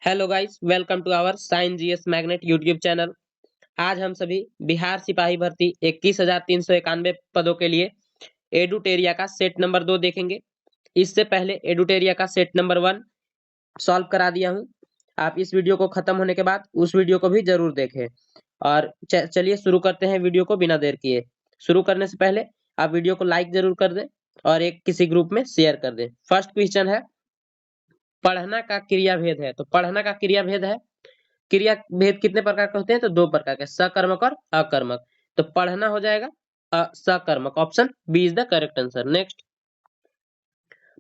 Hello guys, welcome to our sign GS magnet YouTube channel. आज हम सभी बिहार सिपाही भर्ती 21,391 पदों के लिए एडुटेरिया का सेट नंबर 2 देखेंगे। इससे पहले एडुटेरिया का सेट नंबर 1 सॉल्व करा दिया हूं। आप इस वीडियो को खत्म होने के बाद उस वीडियो को भी जरूर देखें। और चलिए शुरू करते हैं वीडियो को बिना देर किए। शुरू करने से पहले आप वीडियो को लाइक जरूर कर दें और एक किसी ग्रुप में शेयर कर दें। फर्स्ट क्वेश्चन है, पढ़ना का क्रिया भेद है। तो पढ़ना का क्रिया भेद है, क्रिया भेद कितने प्रकार के होते हैं? तो 2 प्रकार के, सकर्मक और अकर्मक। तो पढ़ना हो जाएगा सकर्मक। Option B is the correct answer. Next,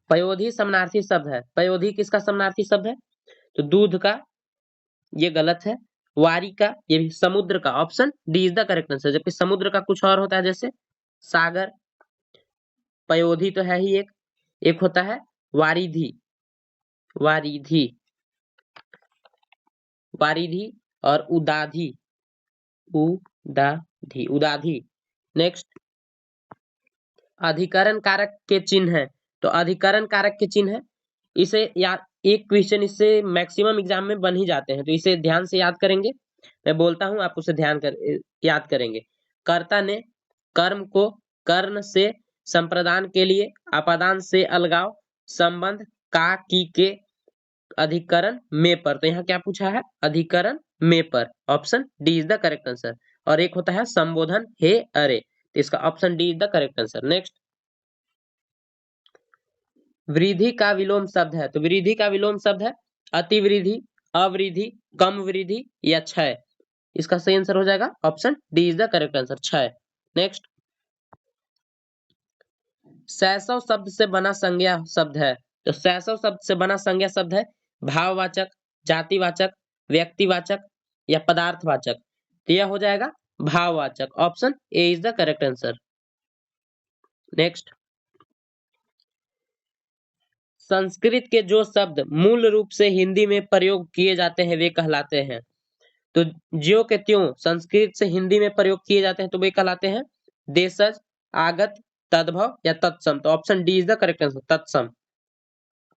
पयोधी समानार्थी शब्द है। पयोधी किसका समानार्थी शब्द है? तो दूध का, ये गलत है। वारी का, ये भी। समुद्र का, option D is the correct answer. जबकि समुद्र का कुछ और होता है, जैसे सागर। पयोधी तो है ही एक होता है वारिधि। वारिधि, वारिधि और उदाधि। उदाधि, उदाधि। नेक्स्ट, अधिकरण कारक के चिन्ह है। तो अधिकरण कारक के चिन्ह है, इसे याद, एक क्वेश्चन इससे मैक्सिमम एग्जाम में बन ही जाते हैं, तो इसे ध्यान से याद करेंगे। मैं बोलता हूं, आप उसे याद करेंगे। कर्ता ने कर्म को कर्ण से संप्रदान के लिए अपादान से अलगाव संबंध का की के अधिकरण में पर। तो यहाँ क्या पूछा है? अधिकरण में पर। Option D is the correct answer. और एक होता है संबोधन हे अरे, तो इसका option D is the correct answer. Next, वृद्धि का विलोम शब्द है। तो वृद्धि का विलोम शब्द है अतिवृद्धि, अवृद्धि, कम वृद्धि या क्षय। इसका सही आंसर हो जाएगा option D is the correct answer, क्षय। नेक्स्ट, शैशव शब्द से बना संज्ञा शब्द है। तो शैशव शब्द से बना संज्ञा शब्द है भाववाचक, जातिवाचक, व्यक्तिवाचक या पदार्थवाचक। तो यह हो जाएगा भाववाचक। Option A is the correct answer. Next, Sanskrit के जो शब्द मूल रूप से हिंदी में प्रयोग किए जाते हैं वे कहलाते हैं। तो ज्यों के त्यों संस्कृत से हिंदी में प्रयोग किए जाते हैं तो वे कहलाते हैं देशज, आगत, तद्भव या तत्सम। तो option D is the correct answer, तत्सम।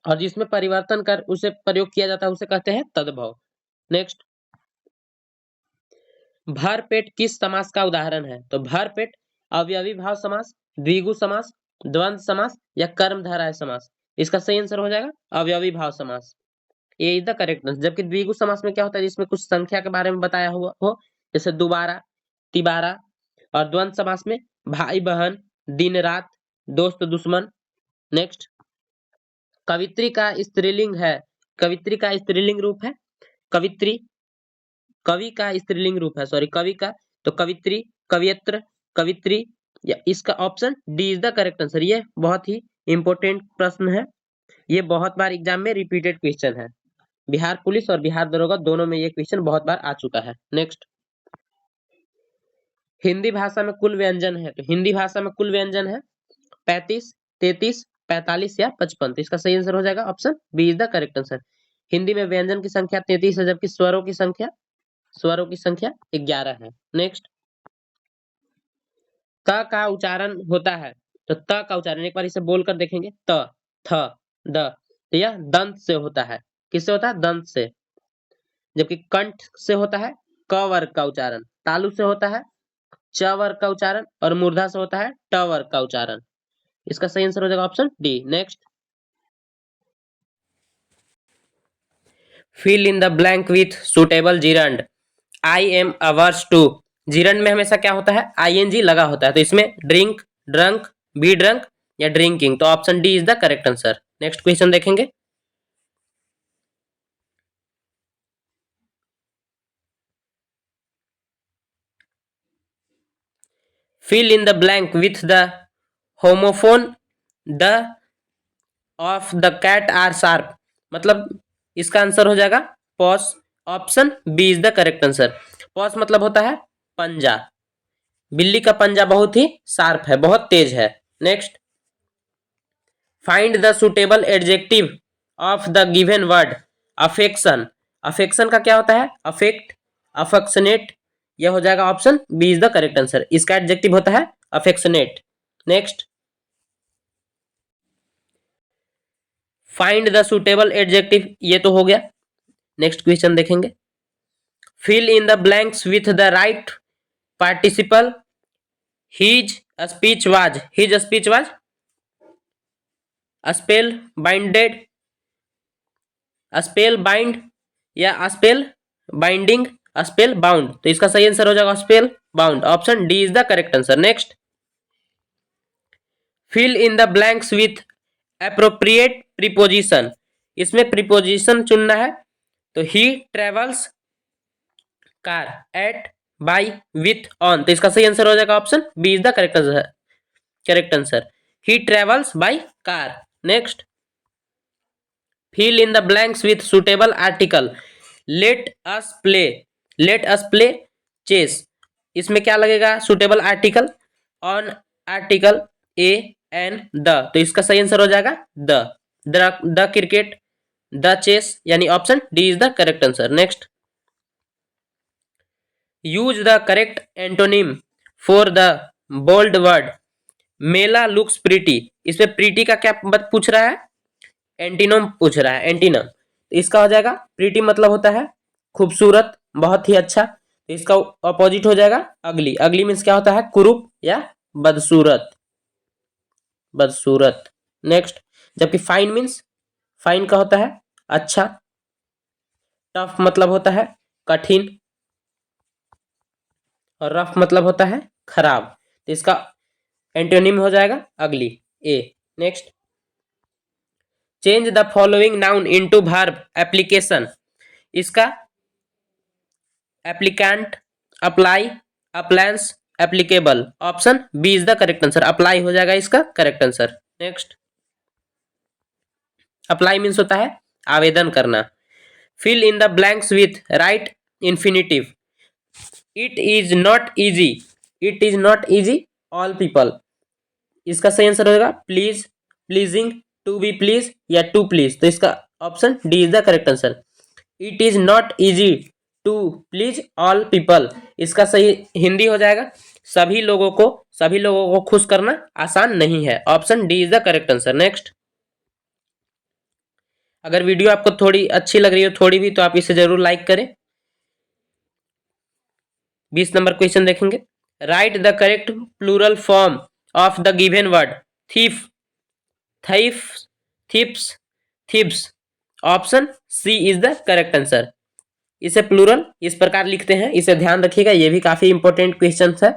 और जिसमें परिवर्तन कर उसे प्रयोग किया जाता है उसे कहते हैं तद्भव। नेक्स्ट, भरपेट किस समास का उदाहरण है? तो भरपेट अवयवी भाव समास, द्विगु समास, द्वंद्व समास या कर्मधारय समास। इसका सही आंसर हो जाएगा अवयवी भाव समास, ये इज द करेक्ट आंसर। जबकि द्विगु समास में क्या होता है? जिसमें कुछ संख्या के बारे में बताया हुआ हो, जैसे दोबारा, तिबारा। और द्वंद्व समास में भाई बहन, दिन रात, दोस्त दुश्मन। नेक्स्ट, कवित्री का स्त्रीलिंग है। कवित्री का स्त्रीलिंग रूप है कवित्री। कवि का स्त्रीलिंग रूप है, सॉरी, कवि का। तो कवित्री, कवियत्र, कवित्री या इसका option D is the correct answer. ये बहुत ही इंपॉर्टेंट प्रश्न है, ये बहुत बार एग्जाम में रिपीटेड क्वेश्चन है। बिहार पुलिस और बिहार दरोगा दोनों में ये क्वेश्चन बहुत बार आ चुका है। नेक्स्ट, हिंदी भाषा में कुल व्यंजन है। तो हिंदी भाषा में कुल व्यंजन है 35, 33, 45 या 55। तो इसका सही आंसर हो जाएगा option B is the correct answer. Hindi में व्यंजन की संख्या 33 है, जबकि स्वरों की संख्या 11 है। नेक्स्ट, त का उच्चारण होता है। तो त का उच्चारण एक बार इसे बोलकर देखेंगे, त, थ, द। तो यह दंत से होता है। किससे होता है? दंत से। जबकि कंठ से होता है क वर्ग का उच्चारण, तालु से होता है च वर्ग का उच्चारण और मूर्धा से होता है ट वर्ग का उच्चारण। इसका सही आंसर हो जाएगा option D. Next, fill in the blank with suitable gerund. I am ours to. Gerund में हमेशा क्या होता है? आईएनजी लगा होता है। तो इसमें ड्रिंक, ड्रंक, बी ड्रंक या ड्रिंकिंग। तो option D is the correct answer. Next question देखेंगे, fill in the blank with the homophone the of the cat are sharp. मतलब इसका आंसर हो जाएगा paws. Option B is the correct answer. Paws मतलब होता है पंजा। बिल्ली का पंजा बहुत ही शार्प है, बहुत तेज है। Next, find the suitable adjective of the given word affection. Affection का क्या होता है? Affect, affectionate. यह हो जाएगा option B is the correct answer. इसका एडजेक्टिव होता है affectionate. Next, find the suitable adjective, ये तो हो गया। नेक्स्ट क्वेश्चन देखेंगे। Fill in the blanks with the right participle. His speech was, his speech was spell bounded, spell bind या spell binding, spell bound. तो इसका सही आंसर हो जाएगा spell bound. Option D is the correct answer. Next, fill in the blanks with appropriate preposition. इसमें preposition चुनना है। तो he travels car, at, by, with, on. तो इसका सही आंसर हो जाएगा option B is the correct answer. Correct answer, he travels by car. Next, fill in the blanks with suitable article. Let us play, let us play chess. इसमें क्या लगेगा suitable article? On article, a, an, the. तो इसका सही answer हो जाएगा the cricket, the chess, यानी option D is the correct answer. Next, use the correct antonym for the bold word Mela looks pretty. इसमें प्रीटी का क्या पूछ रहा है? एंटीनोम पूछ रहा है, एंटीनम। तो इसका हो जाएगा प्रीटी मतलब होता है खूबसूरत, बहुत ही अच्छा। तो इसका अपोजिट हो जाएगा अगली। अगली मीन्स क्या होता है? कुरूप या बदसूरत, बदसूरत। नेक्स्ट, जबकि फाइन मीन्स, फाइन का होता है अच्छा। टफ मतलब होता है कठिन, और रफ मतलब होता है खराब। तो इसका एंटोनिम हो जाएगा अगली, A. Next, change the following noun into verb application. इसका applicant, apply, appliance, applicable. Option B is the correct answer. Apply हो जाएगा इसका correct answer. Next, apply means होता है आवेदन करना। Fill in the blanks with right infinitive. It is not easy, it is not easy all people. इसका सही answer होगा please, pleasing, to be please या टू प्लीज। तो इसका option D is the correct answer. It is not easy to please all people. इसका सही हिंदी हो जाएगा सभी लोगों को खुश करना आसान नहीं है। Option D is the correct answer. Next, अगर वीडियो आपको थोड़ी अच्छी लग रही हो, थोड़ी भी, तो आप इसे जरूर लाइक करें। 20 नंबर क्वेश्चन देखेंगे। Write the correct plural form of the given word thief, thief, thieves, thieves. Option C is the correct answer. इसे प्लूरल इस प्रकार लिखते हैं, इसे ध्यान रखिएगा। ये भी काफी इंपॉर्टेंट क्वेश्चन है,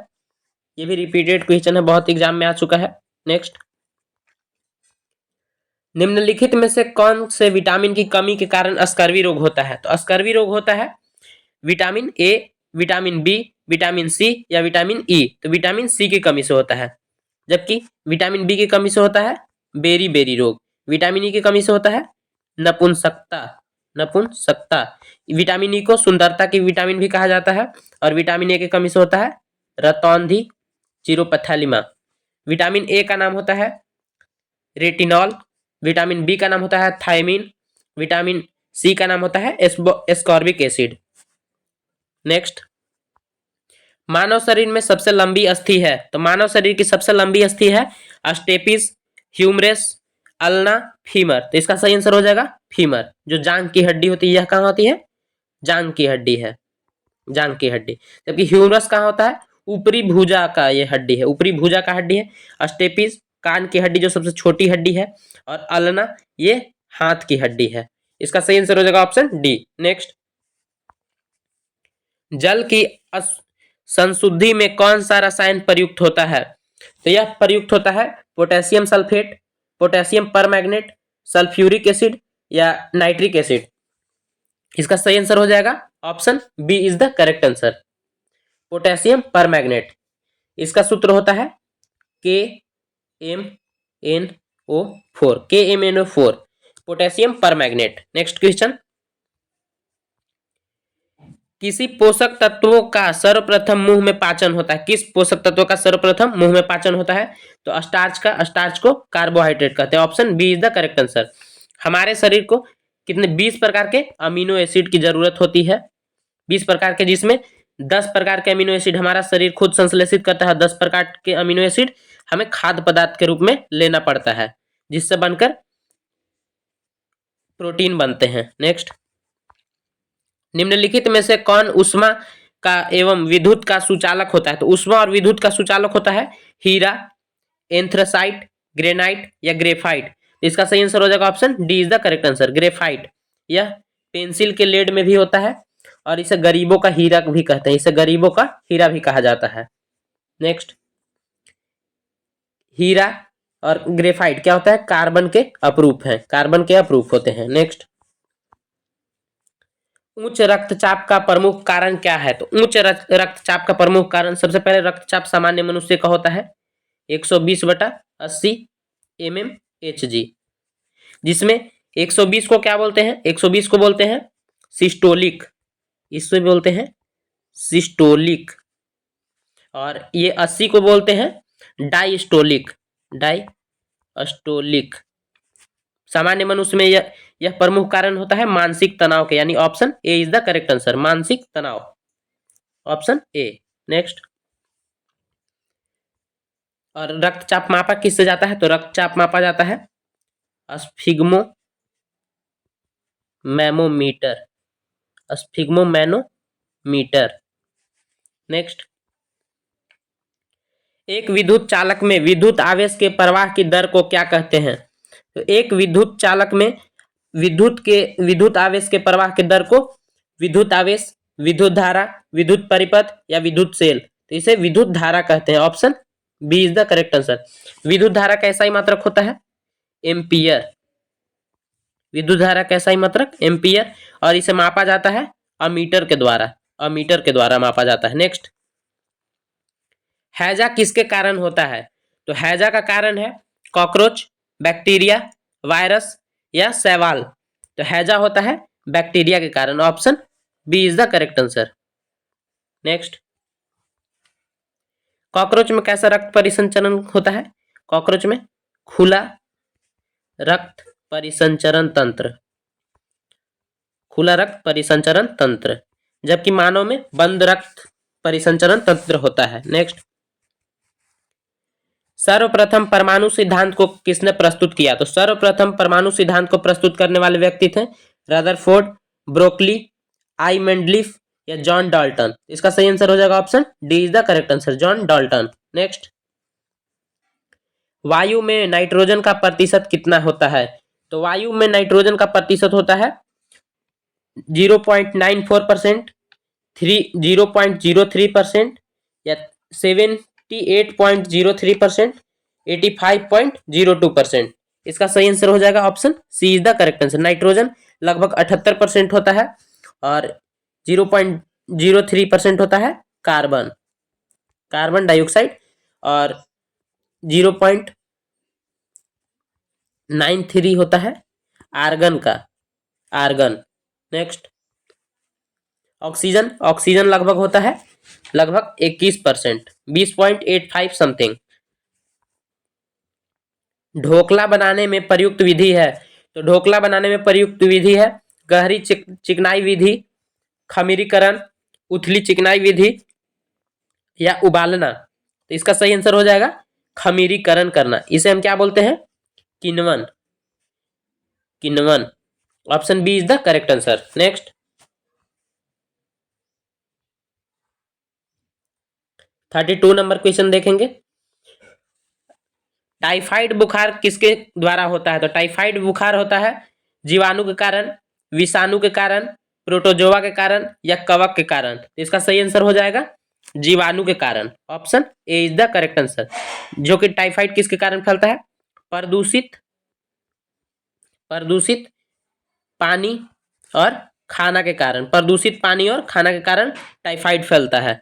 ये भी रिपीटेड क्वेश्चन है, बहुत एग्जाम में आ चुका है। नेक्स्ट, निम्नलिखित में से कौन से विटामिन की कमी के कारण स्कर्वी रोग होता है? तो स्कर्वी रोग होता है vitamin A, vitamin B, vitamin C या विटामिन ई। तो विटामिन सी की कमी से होता है। जबकि विटामिन बी की कमी से होता है बेरी बेरी रोग। विटामिन ई की कमी से होता है नपुंसकता, नपुंसकता। विटामिन ई को सुंदरता की विटामिन भी कहा जाता है। और विटामिन ए की कमी से होता है रतौंधी चिरोपैथेलिमा। विटामिन ए का नाम होता है रेटिनॉल, विटामिन बी का नाम होता है थायमिन, विटामिन सी का नाम होता है एस्कॉर्बिक एसिड। नेक्स्ट, मानव शरीर में सबसे लंबी अस्थि है। तो मानव शरीर की सबसे लंबी अस्थि है स्टेपिस, ह्यूमरस, अल्ना, फीमर। तो इसका सही आंसर हो जाएगा फीमर। जो जांग की हड्डी होती है, यह कहाँ होती है? जांग की हड्डी है, जांग की हड्डी। जबकि ह्यूमरस कहाँ होता है? ऊपरी भुजा का ये हड्डी है, ऊपरी भुजा का हड्डी है। स्टेपिस कान की हड्डी जो सबसे छोटी हड्डी है। और अल्ना ये हाथ की हड्डी है। इसका सही आंसर हो जाएगा ऑप्शन डी। नेक्स्ट, जल की संशुद्धि में कौन सा रसायन प्रयुक्त होता है? तो यह प्रयुक्त होता है potassium sulphate, potassium permanganate, sulphuric acid या नाइट्रिक एसिड। इसका सही आंसर हो जाएगा option B is the correct answer, potassium permanganate. इसका सूत्र होता है KMnO4, KMnO4, potassium permanganate. Next question, किसी पोषक तत्वों का सर्वप्रथम मुंह में पाचन होता है? किस पोषक तत्व का सर्वप्रथम मुंह में पाचन होता है? तो स्टार्च का, स्टार्च को कार्बोहाइड्रेट कहते हैं। Option B is the correct answer. हमारे शरीर को कितने 20 प्रकार के अमीनो एसिड की जरूरत होती है, 20 प्रकार के, जिसमें 10 प्रकार के अमीनो एसिड हमारा शरीर खुद संश्लेषित करता है। 10 प्रकार के अमीनो एसिड हमें खाद्य पदार्थ के रूप में लेना पड़ता है, जिससे बनकर प्रोटीन बनते हैं। नेक्स्ट, निम्नलिखित में से कौन ऊष्मा का एवं विद्युत का सुचालक होता है? तो ऊष्मा और विद्युत का सुचालक होता है हीरा, एंथ्रासाइट, ग्रेनाइट या ग्रेफाइट। इसका सही आंसर हो जाएगा option D is the correct answer, graphite. यह पेंसिल के लेड में भी होता है और इसे गरीबों का हीरा भी कहते हैं, इसे गरीबों का हीरा भी कहा जाता है। नेक्स्ट, हीरा और ग्रेफाइट क्या होता है? कार्बन के अपरूप है, कार्बन के अपरूप होते हैं। नेक्स्ट, उच्च रक्तचाप का प्रमुख कारण क्या है? तो उच्च रक्तचाप का प्रमुख कारण, सबसे पहले रक्तचाप सामान्य मनुष्य का होता है 120/80 mmHg, जिसमें 120 को क्या बोलते हैं? 120 को बोलते हैं सिस्टोलिक, इसमें बोलते हैं सिस्टोलिक, और ये 80 को बोलते हैं डायस्टोलिक, डायस्टोलिक। सामान्य मनुष्य में यह प्रमुख कारण होता है मानसिक तनाव के, यानी option A is the correct answer, मानसिक तनाव, ऑप्शन ए। नेक्स्ट, और रक्तचाप मापा किससे जाता है? तो रक्तचाप मापा जाता है स्फिग्मो मैमोमीटर, स्फिग्मो मैनोमीटर। नेक्स्ट, एक विद्युत चालक में विद्युत आवेश के प्रवाह की दर को क्या कहते हैं? तो एक विद्युत चालक में विद्युत आवेश के प्रवाह की दर को विद्युत आवेश, विद्युत धारा, विद्युत परिपथ या विद्युत सेल, तो इसे विद्युत धारा कहते हैं, option B is the correct answer. विद्युत धारा का ऐसा ही मात्रक होता है एम्पियर, विद्युत धारा का ऐसा ही मात्रक एम्पियर, और इसे मापा जाता है अमीटर के द्वारा, अमीटर के द्वारा मापा जाता है। नेक्स्ट, हैजा किसके कारण होता है? तो हैजा का कारण है कॉकरोच, बैक्टीरिया, वायरस या शैवाल। तो हैजा होता है बैक्टीरिया के कारण, option B is the correct answer. Next, cockroach में कैसा रक्त परिसंचरण होता है? कॉकरोच में खुला रक्त परिसंचरण तंत्र, खुला रक्त परिसंचरण तंत्र, जबकि मानव में बंद रक्त परिसंचरण तंत्र होता है। नेक्स्ट, सर्वप्रथम परमाणु सिद्धांत को किसने प्रस्तुत किया? तो सर्वप्रथम परमाणु सिद्धांत को प्रस्तुत करने वाले व्यक्ति थे रदरफोर्ड, ब्रोकली, आई मेंडलिफ या जॉन डाल्टन। इसका सही आंसर हो जाएगा option D is the correct answer, John Dalton. Next, वायु में नाइट्रोजन का प्रतिशत कितना होता है? तो वायु में नाइट्रोजन का प्रतिशत होता है 0.94%, 0.03% या 78.03%, 85.02%। इसका सही आंसर हो जाएगा option C is the correct answer. Nitrogen लगभग 78% होता है और 0.03% होता है कार्बन, कार्बन डाइऑक्साइड, और 0.93 होता है आर्गन का, आर्गन। नेक्स्ट, ऑक्सीजन, ऑक्सीजन लगभग होता है लगभग 21%, 20.85 समथिंग। ढोकला बनाने में प्रयुक्त विधि है? तो ढोकला बनाने में प्रयुक्त विधि है गहरी चिकनाई विधि, खमीरीकरण, उथली चिकनाई विधि या उबालना। तो इसका सही आंसर हो जाएगा खमीरीकरण करना, इसे हम क्या बोलते हैं? किण्वन, किण्वन, option B is the correct answer. Next, 32 number question देखेंगे। टाइफाइड बुखार किसके द्वारा होता है? तो टाइफाइड बुखार होता है जीवाणु के कारण, विषाणु के कारण, प्रोटोजोआ के कारण या कवक के कारण। तो इसका सही आंसर हो जाएगा जीवाणु के कारण, option A is the correct answer. जो कि टाइफाइड किसके कारण फैलता है? प्रदूषित, प्रदूषित पानी और खाना के कारण, प्रदूषित पानी और खाना के कारण टाइफाइड फैलता है।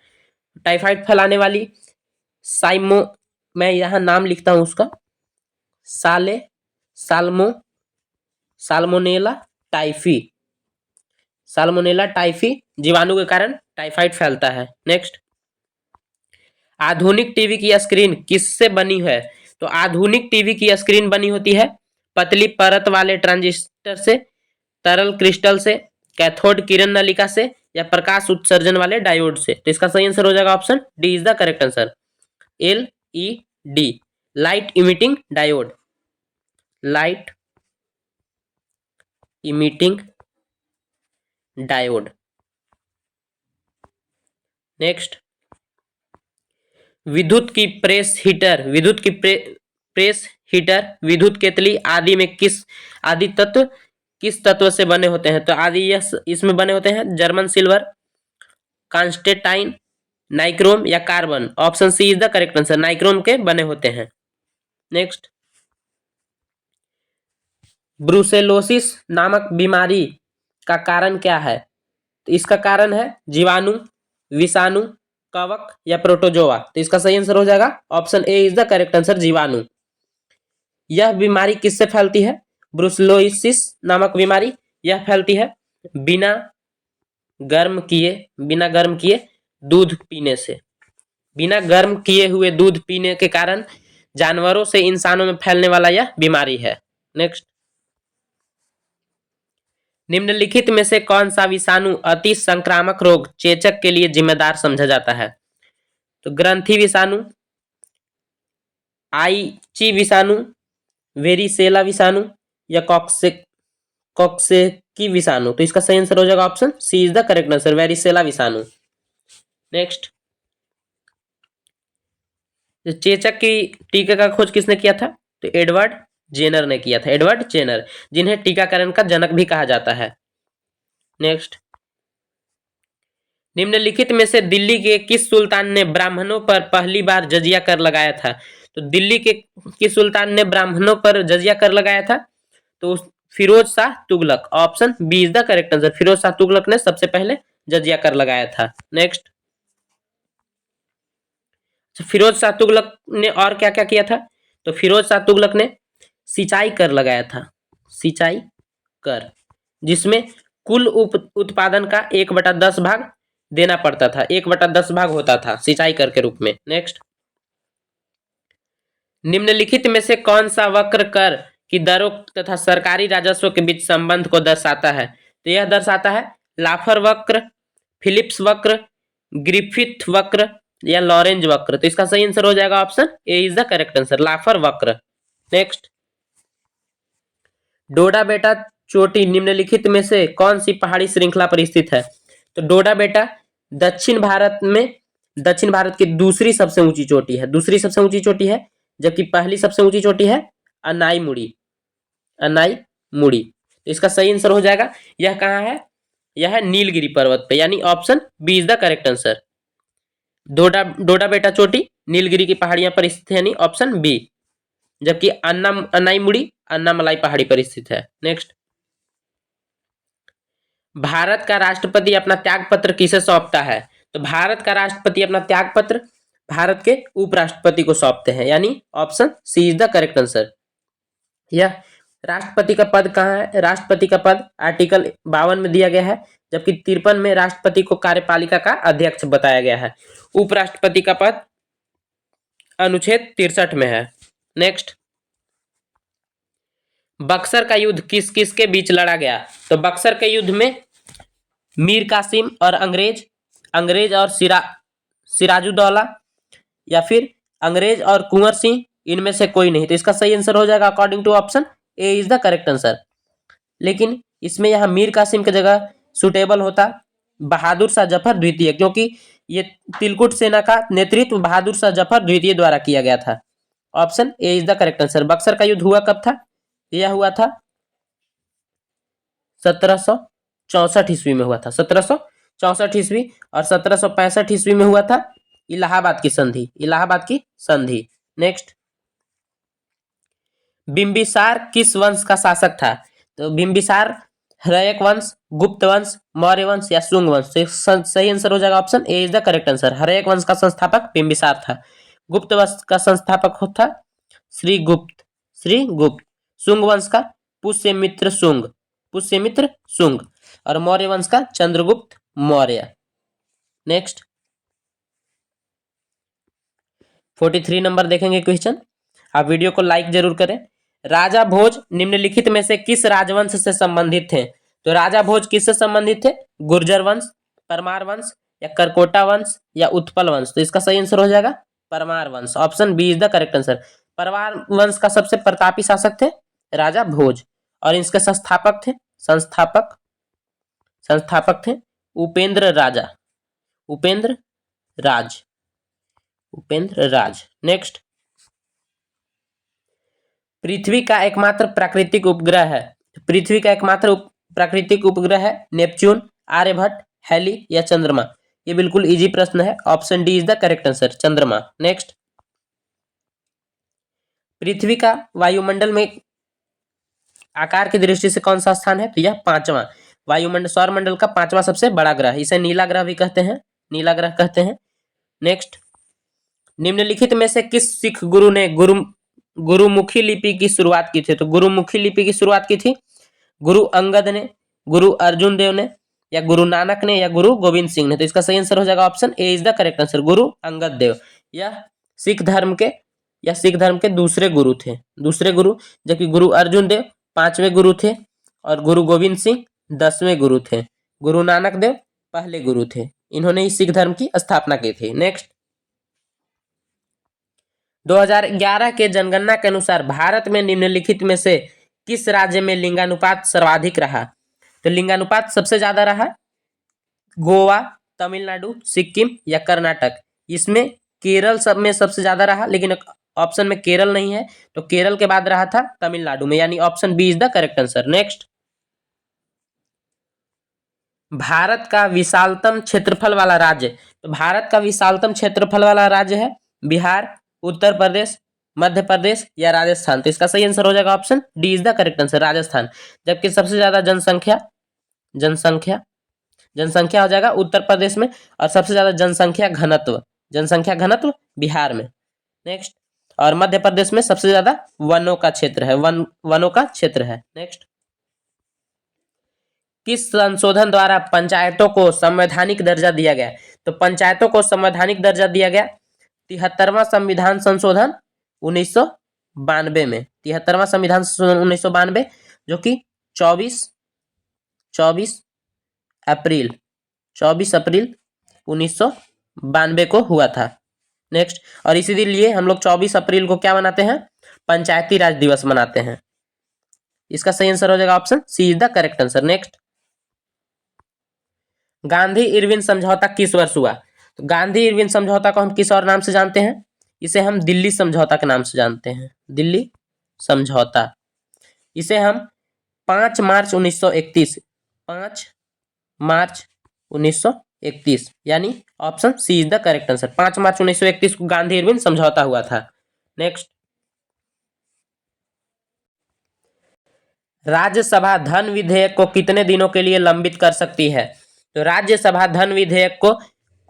टाइफाइड फैलाने वाली साइमो, मैं यहाँ नाम लिखता हूं उसका, साल्मोनेला टाइफी, साल्मोनेला टाइफी जीवाणु के कारण टाइफाइड फैलता है। नेक्स्ट, आधुनिक टीवी की स्क्रीन किससे बनी है? तो आधुनिक टीवी की स्क्रीन बनी होती है पतली परत वाले ट्रांजिस्टर से, तरल क्रिस्टल से, कैथोड किरण नलिका से या प्रकाश उत्सर्जन वाले डायोड से। तो इसका सही आंसर हो जाएगा option D is the correct answer, LED, light emitting diode, light emitting diode. Next, विद्युत की प्रेस हीटर, प्रेस हीटर, विद्युत केतली आदि में आदि तत्व किस तत्व से बने होते हैं? तो आदि इसमें बने होते हैं जर्मन सिल्वर, कांस्टेटाइन, नाइक्रोम या carbon. Option C is the correct answer, nichrome के बने होते हैं। नेक्स्ट, ब्रुसेलोसिस नामक बीमारी का कारण क्या है? तो इसका कारण है जीवाणु, विषाणु, कवक या प्रोटोजोआ। तो इसका सही आंसर हो जाएगा option A is the correct answer, जीवाणु। यह बीमारी किससे फैलती है? ब्रुसेलोसिस नामक बीमारी यह फैलती है बिना गर्म किए दूध पीने से। बिना गर्म किए हुए दूध पीने के कारण जानवरों से इंसानों में फैलने वाला यह बीमारी है। नेक्स्ट, निम्नलिखित में से कौन सा विषाणु अति संक्रामक रोग चेचक के लिए जिम्मेदार समझा जाता है? तो ग्रंथि विषाणु, आईची विषाणु, वेरिसेला विषाणु या कॉक्सेकी विषाणु। तो इसका सही आंसर हो जाएगा option C is the correct answer, varicella विषाणु। नेक्स्ट, चेचक की टीके का खोज किसने किया था? तो एडवर्ड जेनर ने किया था, एडवर्ड जेनर, जिन्हें टीकाकरण का जनक भी कहा जाता है। नेक्स्ट, निम्नलिखित में से दिल्ली के किस सुल्तान ने ब्राह्मणों पर पहली बार जजिया कर लगाया था? तो दिल्ली के किस सुल्तान ने ब्राह्मणों पर जजिया कर लगाया था? तो Firoz Shah Tughlaq. Option B is the correct answer, Firoz Shah Tughlaq ने सबसे पहले जजिया कर लगाया था। नेक्स्ट, फिरोज शाह तुगलक ने और क्या क्या किया था? तो फिरोज शाह तुगलक ने सिंचाई कर लगाया था, सिंचाई कर, जिसमें कुल उत्पादन का 1/10 भाग देना पड़ता था, 1/10 भाग होता था सिंचाई कर के रूप में। नेक्स्ट, निम्नलिखित में से कौन सा वक्र कर की दरों तथा सरकारी राजस्व के बीच संबंध को दर्शाता है? तो यह दर्शाता है लाफर वक्र, फिलिप्स वक्र, ग्रिफिथ वक्र या लॉरेंज वक्र। तो इसका सही आंसर हो जाएगा option A is the correct answer, Laffer वक्र। नेक्स्ट, डोडा बेटा चोटी निम्नलिखित में से कौन सी पहाड़ी श्रृंखला पर स्थित है? तो डोडा बेटा दक्षिण भारत की दूसरी सबसे ऊंची चोटी है, दूसरी सबसे ऊंची चोटी है, जबकि पहली सबसे ऊंची चोटी है अनाईमुड़ी। तो इसका सही आंसर हो जाएगा, यह कहाँ है? यह है नीलगिरी पर्वत पे, यानी option B is the correct answer. Doddabetta चोटी नीलगिरी की पहाड़ियां पर स्थित है, यानी ऑप्शन बी। जबकि अनाईमुड़ी अन्नामलाई पहाड़ी पर स्थित है। नेक्स्ट, भारत का राष्ट्रपति अपना त्याग पत्र किसे सौंपता है? तो भारत का राष्ट्रपति अपना त्याग पत्र भारत के उपराष्ट्रपति को सौंपते हैं, यानी option C is the correct answer. यह राष्ट्रपति का पद कहाँ है? राष्ट्रपति का पद आर्टिकल 52 में दिया गया है, जबकि 53 में राष्ट्रपति को कार्यपालिका का अध्यक्ष बताया गया है। उपराष्ट्रपति का पद अनुच्छेद 63 में है। नेक्स्ट, बक्सर का युद्ध किस किस के बीच लड़ा गया? तो बक्सर के युद्ध में मीर कासिम और अंग्रेज और सिराजुद्दौला, या फिर अंग्रेज और कुंवर सिंह, इनमें से कोई नहीं। तो इसका सही आंसर हो जाएगा according to option A is the correct answer. लेकिन इसमें यह मीर कासिम की जगह सुटेबल होता बहादुर शाह जफर द्वितीय, क्योंकि ये तिलकुट सेना का नेतृत्व बहादुर शाह जफर द्वितीय द्वारा किया गया था। Option A is the correct answer. Buxar का युद्ध हुआ कब था? यह हुआ था 1764 ईस्वी में हुआ था, 1764 ईस्वी, और 1765 ईस्वी में हुआ था इलाहाबाद की संधि। नेक्स्ट, बिंबिसार किस वंश का शासक था? तो बिंबिसार हर्यक वंश, गुप्त वंश, मौर्य वंश या शुंग वंश। सही आंसर हो जाएगा option A is the correct answer. Haryanka वंश का संस्थापक बिंबिसार था। गुप्त वंश का संस्थापक था श्रीगुप्त। शुंग वंश का पुष्यमित्र शुंग, और मौर्य वंश का चंद्रगुप्त मौर्य। नेक्स्ट, 43 नंबर देखेंगे क्वेश्चन। आप वीडियो को लाइक जरूर करें। राजा भोज निम्नलिखित में से किस राजवंश से संबंधित थे? तो राजा भोज किससे संबंधित थे? गुर्जर वंश, परमार वंश या करकोटा वंश या उत्पल वंश। तो इसका सही आंसर हो जाएगा परमार वंश। Option B is the correct answer. Parmar वंश का सबसे प्रतापी शासक थे राजा भोज, और इसके संस्थापक थे उपेंद्र राज, उपेंद्र राज। नेक्स्ट, पृथ्वी का एकमात्र प्राकृतिक उपग्रह है, पृथ्वी का एकमात्र प्राकृतिक उपग्रह है नेपच्यून, आर्यभट्ट, हैली या चंद्रमा। ये बिल्कुल इजी प्रश्न है, option D is the correct answer, चंद्रमा। नेक्स्ट, पृथ्वी का वायुमंडल में आकार की दृष्टि से कौन सा स्थान है, तो यह पांचवा, वायुमंडल सौरमंडल का पांचवा सबसे बड़ा ग्रह, इसे नीला ग्रह भी कहते हैं, नीला ग्रह कहते हैं। नेक्स्ट, निम्नलिखित में से किस सिख गुरु ने गुरुमुखी लिपि की शुरुआत की थी, तो गुरुमुखी लिपि की शुरुआत की थी गुरु अंगद ने, गुरु अर्जुन देव ने, या गुरु नानक ने, या गुरु गोविंद सिंह ने। तो इसका सही आंसर हो जाएगा option A is the correct answer, Guru Angad Dev. यह सिख धर्म के दूसरे गुरु थे, दूसरे गुरु, जबकि गुरु अर्जुन देव 5वें गुरु थे और गुरु गोविंद सिंह 10वें गुरु थे। गुरु नानक देव पहले गुरु थे, इन्होंने ही सिख धर्म की स्थापना की थी। नेक्स्ट, 2011 के जनगणना के अनुसार भारत में निम्नलिखित में से किस राज्य में लिंगानुपात सर्वाधिक रहा, तो लिंगानुपात सबसे ज्यादा रहा गोवा, तमिलनाडु, सिक्किम या कर्नाटक। इसमें केरल सब में सबसे ज्यादा रहा, लेकिन ऑप्शन में केरल नहीं है, तो केरल के बाद रहा था तमिलनाडु में, यानी option B is the correct answer. Next, Bharat का विशालतम क्षेत्रफल वाला राज्य, तो भारत का विशालतम क्षेत्रफल वाला राज्य है बिहार, उत्तर प्रदेश, मध्य प्रदेश या राजस्थान। तो इसका सही आंसर हो जाएगा option D is the correct answer, Rajasthan. जबकि सबसे ज्यादा जनसंख्या हो जाएगा उत्तर प्रदेश में, और सबसे ज्यादा जनसंख्या घनत्व बिहार में। नेक्स्ट, और मध्य प्रदेश में सबसे ज्यादा वनों का क्षेत्र है, वनों का क्षेत्र है। नेक्स्ट, किस संशोधन द्वारा पंचायतों को संवैधानिक दर्जा दिया गया, तो पंचायतों को संवैधानिक दर्जा दिया गया 73वां संविधान संशोधन 1992 में, 73वां संविधान संशोधन 1992, जो कि 24 अप्रैल 1992 को हुआ था। नेक्स्ट, और इसीलिए हम लोग 24 अप्रैल को क्या मनाते हैं, पंचायती राज दिवस मनाते हैं। इसका सही आंसर हो जाएगा option C is the correct answer. Next, Gandhi Irwin समझौता किस वर्ष हुआ, तो गांधी इरविन समझौता को हम किस और नाम से जानते हैं, इसे हम दिल्ली समझौता के नाम से जानते हैं, दिल्ली समझौता। इसे हम 5 मार्च 1931 यानी option C is the correct answer, 5 मार्च 1931 को गांधी इरविन समझौता हुआ था। नेक्स्ट, राज्यसभा धन विधेयक को कितने दिनों के लिए लंबित कर सकती है, तो राज्यसभा धन विधेयक को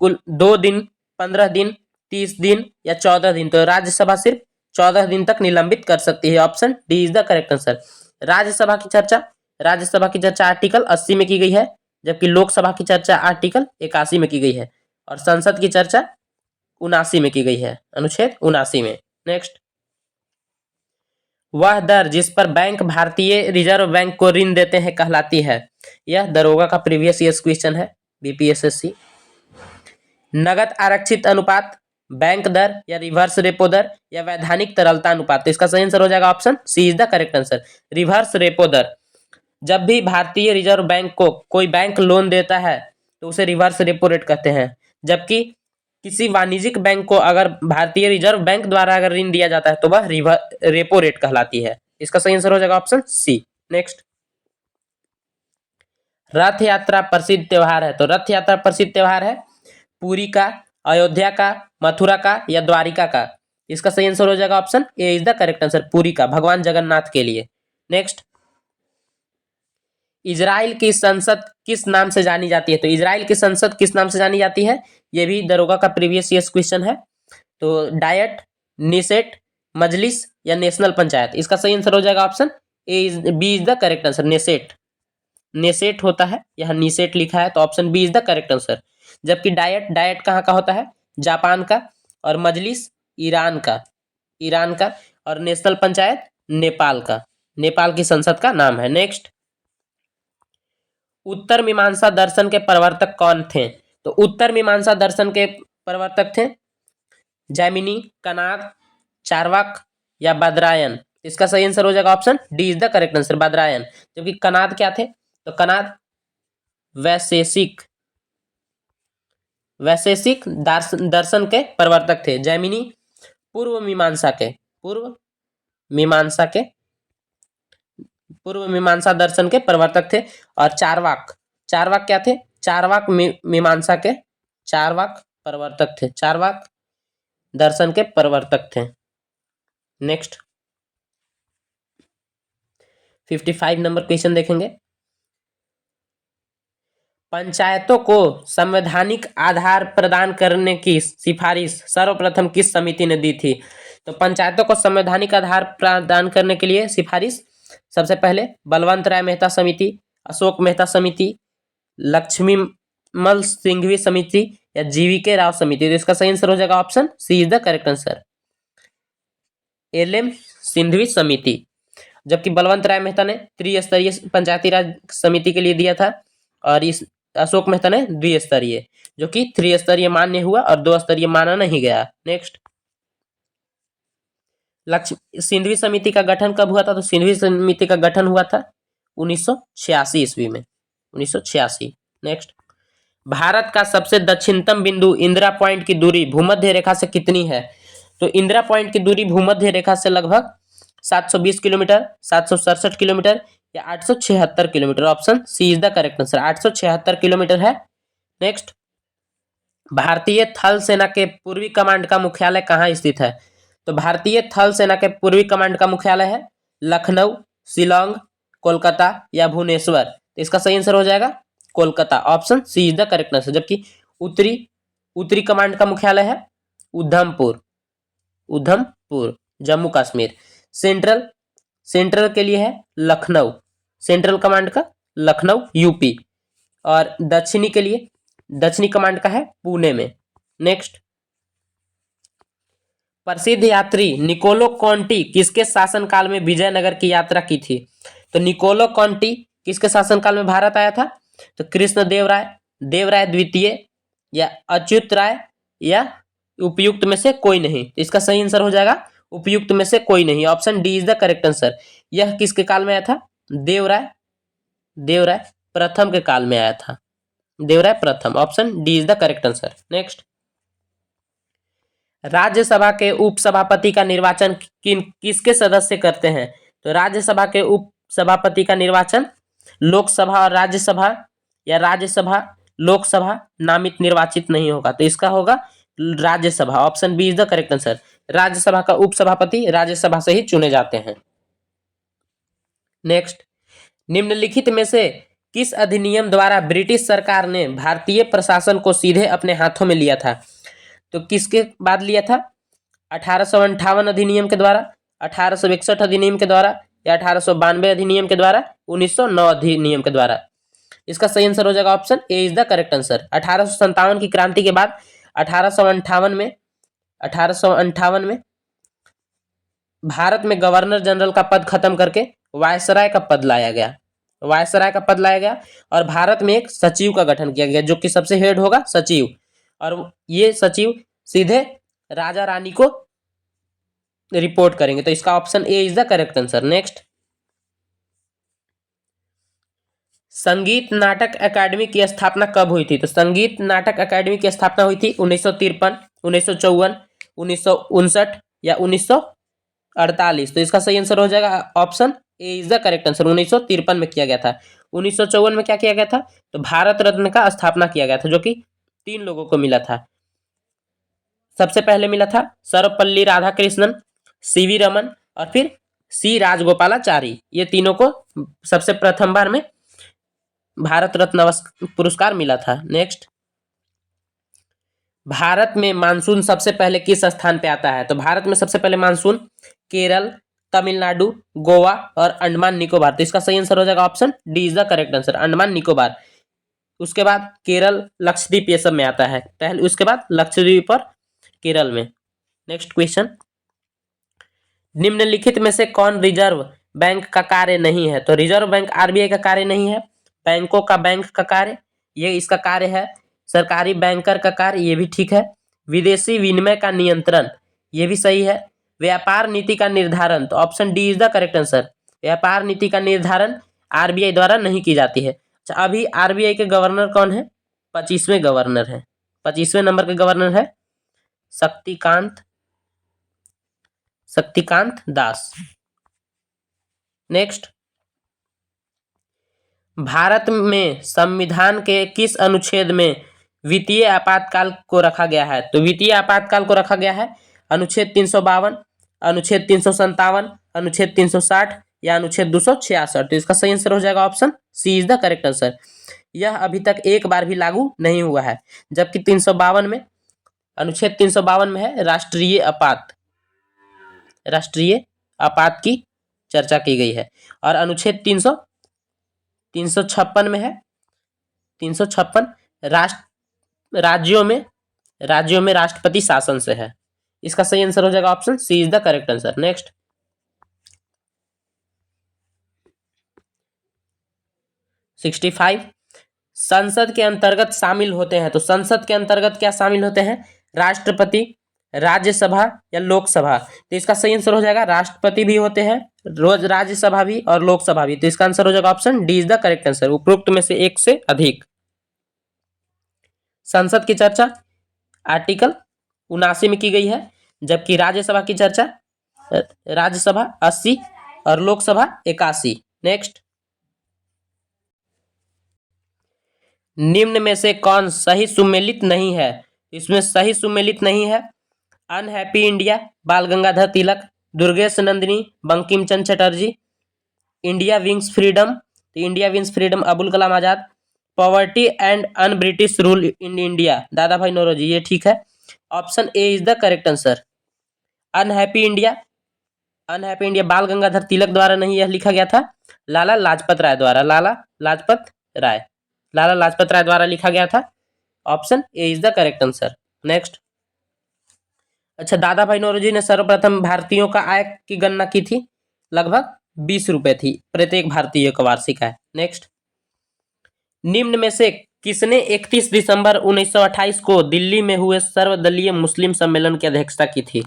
कुल 2 दिन, 15 दिन, 30 दिन या 14 दिन, तो राज्यसभा सिर्फ 14 दिन तक निलंबित कर सकती है, option D is the correct answer. Rajya Sabha की चर्चा आर्टिकल 80 में की गई है, जबकि लोकसभा की चर्चा आर्टिकल 81 में की गई है, और संसद की चर्चा 79 में की गई है, अनुच्छेद 79 में। नेक्स्ट, वह दर जिस पर बैंक भारतीय रिजर्व बैंक को ऋण देते हैं कहलाती है, यह दरोगा का प्रीवियस ईयर क्वेश्चन है, बीपीएसएससी। नगद आरक्षित अनुपात, बैंक दर या रिवर्स रेपो दर या वैधानिक तरलता अनुपात, तो इसका सही आंसर हो जाएगा option C is the correct answer, reverse repo दर। जब भी भारतीय रिजर्व बैंक को कोई बैंक लोन देता है तो उसे रिवर्स रेपो रेट कहते हैं, जबकि किसी वाणिज्यिक बैंक को अगर भारतीय रिजर्व बैंक द्वारा अगर ऋण दिया जाता है तो वह रेपो रेट कहलाती है। इसका सही आंसर हो जाएगा ऑप्शन सी। नेक्स्ट, रथ यात्रा प्रसिद्ध त्योहार है, तो रथ यात्रा प्रसिद्ध त्योहार है पुरी का, अयोध्या का, मथुरा का या द्वारिका का। इसका सही आंसर हो जाएगा option A is the correct answer, Puri का, भगवान जगन्नाथ के लिए। नेक्स्ट, इजराइल की संसद किस नाम से जानी जाती है, तो इजराइल की संसद किस नाम से जानी जाती है, यह भी दरोगा का प्रीवियस ईयर क्वेश्चन है, तो डायट, निसेट, मजलिस या नेशनल पंचायत। इसका सही आंसर हो जाएगा option B is the correct answer, Knesset होता है, यहाँ निसेट लिखा है, तो option B is the correct answer. जबकि डायट कहाँ का होता है, जापान का, और मजलिस ईरान का, और नेशनल पंचायत नेपाल की संसद का नाम है। नेक्स्ट, उत्तर मीमांसा दर्शन के प्रवर्तक कौन थे, तो उत्तर मीमांसा दर्शन के प्रवर्तक थे जैमिनी, कनाद, चार्वाक या बद्रायन। इसका सही आंसर हो जाएगा option D is the correct answer, Badarayan. जबकि कनाद क्या थे, तो कनाद वैशेषिक वैशेषिक दर्शन के प्रवर्तक थे। जैमिनी पूर्व मीमांसा दर्शन के प्रवर्तक थे। और चारवाक क्या थे? चारवाक मीमांसा के चारवाक प्रवर्तक थे, चारवाक दर्शन के प्रवर्तक थे। नेक्स्ट 55 नंबर क्वेश्चन देखेंगे। पंचायतों को संवैधानिक आधार प्रदान करने की सिफारिश सर्वप्रथम किस समिति ने दी थी? तो पंचायतों को संवैधानिक आधार प्रदान करने के लिए सिफारिश सबसे पहले बलवंत राय मेहता समिति, अशोक मेहता समिति, लक्ष्मीमल सिंघवी समिति या जीवीके राव समिति। तो इसका सही आंसर हो जाएगा option C is the correct answer, LM Singhvi समिति। जबकि बलवंत राय मेहता ने त्रिस्तरीय पंचायती राज समिति के लिए दिया था और इस अशोक मेहता ने द्विस्तरीय, जो कि त्रिस्तरीय मान्य हुआ और 2 स्तरीय माना नहीं गया। नेक्स्ट सिंधवी समिति का गठन कब हुआ था? तो सिंधवी समिति का गठन हुआ था 1986 ईस्वी में, 1986। नेक्स्ट भारत का सबसे दक्षिणतम बिंदु इंदिरा पॉइंट की दूरी भूमध्य रेखा से कितनी है? तो इंदिरा पॉइंट की दूरी भूमध्य रेखा से लगभग 720 किलोमीटर, 767 किलोमीटर या 876 kilometre. Option C is the correct answer, 876 kilometre है। नेक्स्ट भारतीय थल सेना के पूर्वी कमांड का मुख्यालय कहाँ स्थित है? तो भारतीय थल सेना के पूर्वी कमांड का मुख्यालय है लखनऊ, शिलोंग, कोलकाता या भुवनेश्वर। तो इसका सही आंसर हो जाएगा Kolkata, option C is the correct answer. जबकि उत्तरी कमांड का मुख्यालय है उधमपुर, जम्मू कश्मीर। सेंट्रल के लिए है लखनऊ, सेंट्रल कमांड का लखनऊ यूपी। और दक्षिणी कमांड का है पुणे में। नेक्स्ट प्रसिद्ध यात्री निकोलो कॉन्टी किसके शासनकाल में विजयनगर की यात्रा की थी? तो निकोलो कॉन्टी किसके शासनकाल में भारत आया था? तो देवराय द्वितीय या अच्युत राय या उपयुक्त में से कोई नहीं। तो इसका सही आंसर हो जाएगा उपयुक्त में से कोई नहीं, option D is the correct answer. यह किसके काल में आया था? देवराय प्रथम के काल में आया था, देवराय प्रथम, option D is the correct answer. Next Rajya Sabha के उपसभापति का निर्वाचन किसके सदस्य करते हैं? तो राज्यसभा के उपसभापति का निर्वाचन लोकसभा और राज्यसभा या राज्यसभा लोकसभा नामित निर्वाचित नहीं होगा। तो इसका होगा Rajya Sabha, option B is the correct answer. Rajya Sabha का उपसभापति राज्यसभा से ही चुने जाते हैं। नेक्स्ट निम्नलिखित में से किस अधिनियम द्वारा ब्रिटिश सरकार ने भारतीय प्रशासन को सीधे अपने हाथों में लिया था? तो किसके बाद लिया था? 1858 अधिनियम के द्वारा, 1861 अधिनियम के द्वारा या 1892 अधिनियम के द्वारा, 1909 अधिनियम के द्वारा। इसका सही आंसर हो जाएगा option A is the correct answer. 1857 की क्रांति के बाद 1858 में भारत में गवर्नर जनरल का पद खत्म करके वायसराय का पद लाया गया, और भारत में एक सचिव का गठन किया गया, जो कि सबसे हेड होगा सचिव, और ये सचिव सीधे राजा रानी को रिपोर्ट करेंगे। तो इसका option A is the correct answer. Next संगीत नाटक अकादमी की स्थापना कब हुई थी? तो संगीत नाटक अकादमी की स्थापना हुई थी 1953, 1954, 1959 या 1948। तो इसका सही आंसर हो जाएगा option A is the correct answer. 1953 में किया गया था। 1954 में क्या किया गया था? तो भारत रत्न का स्थापना किया गया था, जो कि 3 लोगों को मिला था। सबसे पहले मिला था सर्वपल्ली राधाकृष्णन, सीवी रमन और फिर सी राजगोपालाचारी। ये तीनों को सबसे प्रथम बार में भारत रत्न पुरस्कार मिला था। नेक्स्ट भारत में मानसून सबसे पहले किस स्थान पे आता है? तो भारत में सबसे पहले मानसून केरल, तमिलनाडु, गोवा और अंडमान निकोबार। तो इसका सही आंसर हो जाएगा option D is the correct answer, Andaman Nicobar. उसके बाद केरल, लक्षद्वीप ये सब में आता है पहले, उसके बाद लक्षद्वीप और केरल में। नेक्स्ट क्वेश्चन निम्नलिखित में से कौन रिजर्व बैंक का कार्य नहीं है? तो रिजर्व बैंक आरबीआई का कार्य नहीं है। बैंकों का बैंक का कार्य ये इसका कार्य है। सरकारी बैंकर का कार्य ये भी ठीक है। विदेशी विनिमय का नियंत्रण ये भी सही है। व्यापार नीति का निर्धारण, तो option D is the correct answer. व्यापार नीति का निर्धारण आरबीआई द्वारा नहीं की जाती है। अच्छा, अभी आरबीआई के गवर्नर कौन है? 25वें गवर्नर है। 25वें नंबर के गवर्नर है शक्तिकांत दास। नेक्स्ट, भारत में संविधान के किस अनुच्छेद में वित्तीय आपातकाल को रखा गया है? तो वित्तीय आपातकाल को रखा गया है अनुच्छेद 352, अनुच्छेद 357, अनुच्छेद 360 या अनुच्छेद 266। तो इसका सही आंसर हो जाएगा option C is the correct answer. यह अभी तक एक बार भी लागू नहीं हुआ है, जबकि 352 में, अनुच्छेद 352 में है राष्ट्रीय आपात की चर्चा की गई है, और अनुच्छेद 356 में है 356 राज्यों में राष्ट्रपति शासन से है। इसका सही आंसर हो जाएगा option C is the correct answer. Next, 65 संसद के अंतर्गत शामिल होते हैं। तो संसद के अंतर्गत क्या शामिल होते हैं? राष्ट्रपति, राज्यसभा या लोकसभा। तो इसका सही आंसर हो जाएगा राष्ट्रपति भी होते हैं, रोज राज्यसभा भी और लोकसभा भी। तो इसका आंसर हो जाएगा option D is the correct answer, उपरोक्त में से एक से अधिक। संसद की चर्चा आर्टिकल 79 में की गई है, जबकि राज्यसभा की चर्चा राज्यसभा 80 और लोकसभा 81। नेक्स्ट, निम्न में से कौन सही सुमेलित नहीं है? इसमें सही सुमेलित नहीं है अनहैप्पी इंडिया बाल Gangadhar Tilak, Durgesh Nandini Bankim Chandra Chatterjee, India wings freedom, तो India wings freedom Abul Kalam Azad, poverty and un British rule in India दादा भाई नौरोजी। ये ठीक है, option A is the correct answer. Unhappy India बाल गंगाधर तिलक द्वारा नहीं यह लिखा गया था, लाला लाजपत राय द्वारा लिखा गया था। Option A is the correct answer. Next, अच्छा, दादा भाई नौरोजी ने सर्वप्रथम भारतीयों का आय की गणना की थी, लगभग 20 रुपए थी प्रत्येक भारतीय का वार्षिक आय। नेक्स्ट, निम्न में से किसने 31 दिसंबर 1928 को दिल्ली में हुए सर्वदलीय मुस्लिम सम्मेलन की अध्यक्षता की थी?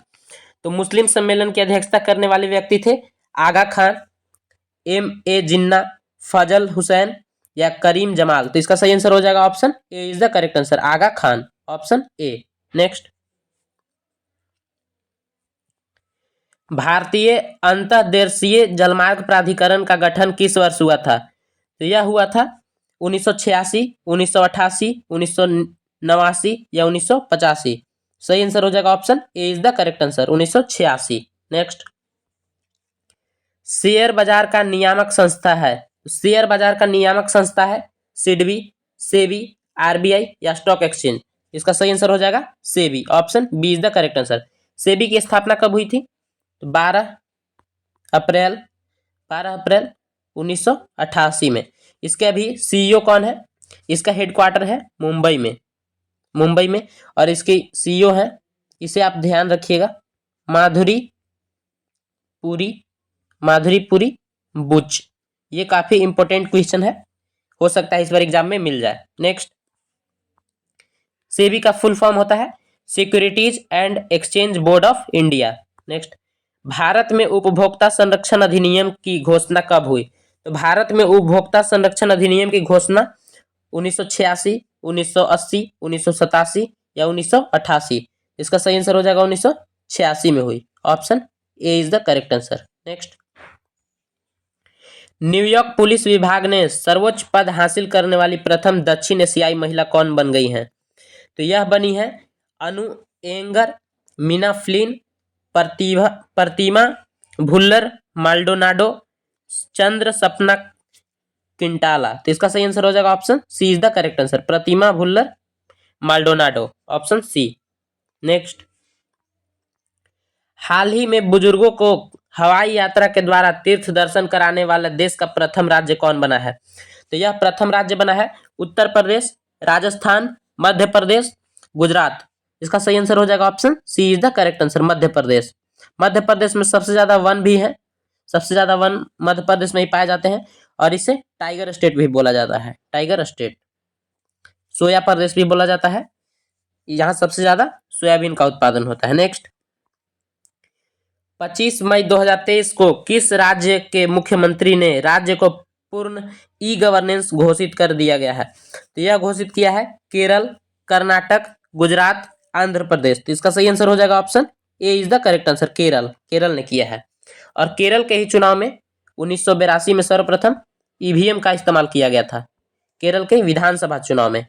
तो मुस्लिम सम्मेलन की अध्यक्षता करने वाले व्यक्ति थे आगा खान, M.A. जिन्ना, फजल हुसैन या करीम जमाल। तो इसका सही आंसर हो जाएगा option A is the correct answer, Aga Khan, option A. Next, भारतीय अंतर्देशीय जलमार्ग प्राधिकरण का गठन किस वर्ष हुआ था? तो यह हुआ था 1986, 1988, 1989 या 1985। सही आंसर हो जाएगा option A is the correct answer, 1986। Next, share बाजार का नियामक संस्था है, शेयर बाजार का नियामक संस्था है सिडबी, सेबी, आरबीआई या स्टॉक एक्सचेंज। इसका सही आंसर हो जाएगा SEBI, option B is the correct answer. SEBI की स्थापना कब हुई थी? 12 अप्रैल 1988 में। इसके अभी सीईओ कौन है? इसका हेडक्वार्टर है मुंबई में, और इसकी सीईओ है, इसे आप ध्यान रखिएगा, माधुरीपुरी बुच। ये काफी इंपॉर्टेंट क्वेश्चन है, हो सकता है इस बार एग्जाम में मिल जाए। नेक्स्ट, सेबी का फुल फॉर्म होता है securities and exchange board of India. Next, Bharat में उपभोक्ता संरक्षण अधिनियम की घोषणा कब हुई? तो भारत में उपभोक्ता संरक्षण अधिनियम की घोषणा 1986, 1980, 1987 या 1988। इसका सही आंसर हो जाएगा 1986 में हुई, option A is the correct answer. Next, New York police विभाग ने सर्वोच्च पद हासिल करने वाली प्रथम दक्षिण एशियाई महिला कौन बन गई हैं? तो यह बनी है Anu Anger, Meena Flynn, Pratima Bhullar, Maldonado, Chandra Sapna Kintala. तो इसका सही आंसर हो जाएगा option C is the correct answer, Pratima Bhullar, Maldonado, option C. Next, हाल ही में बुजुर्गों को हवाई यात्रा के द्वारा तीर्थ दर्शन कराने वाला देश का प्रथम राज्य कौन बना है? तो यह प्रथम राज्य बना है उत्तर प्रदेश, राजस्थान, मध्य प्रदेश, गुजरात। इसका सही आंसर हो जाएगा option C is the correct answer, Madhya Pradesh. Madhya Pradesh में सबसे ज्यादा वन भी है, सबसे ज्यादा वन मध्य प्रदेश में ही पाए जाते हैं, और इसे टाइगर स्टेट भी बोला जाता है, टाइगर स्टेट। सोया प्रदेश भी बोला जाता है, यहाँ सबसे ज्यादा सोयाबीन का उत्पादन होता है। नेक्स्ट, 25 मई 2023 को किस राज्य के मुख्यमंत्री ने राज्य को पूर्ण ई गवर्नेंस घोषित कर दिया गया है? तो यह घोषित किया है केरल, कर्नाटक, गुजरात, आंध्र प्रदेश। तो इसका सही आंसर हो जाएगा option A is the correct answer, Kerala. Kerala ने किया है। और केरल के ही चुनाव में 1982 में सर्वप्रथम ईवीएम का इस्तेमाल किया गया था, केरल के विधानसभा चुनाव में।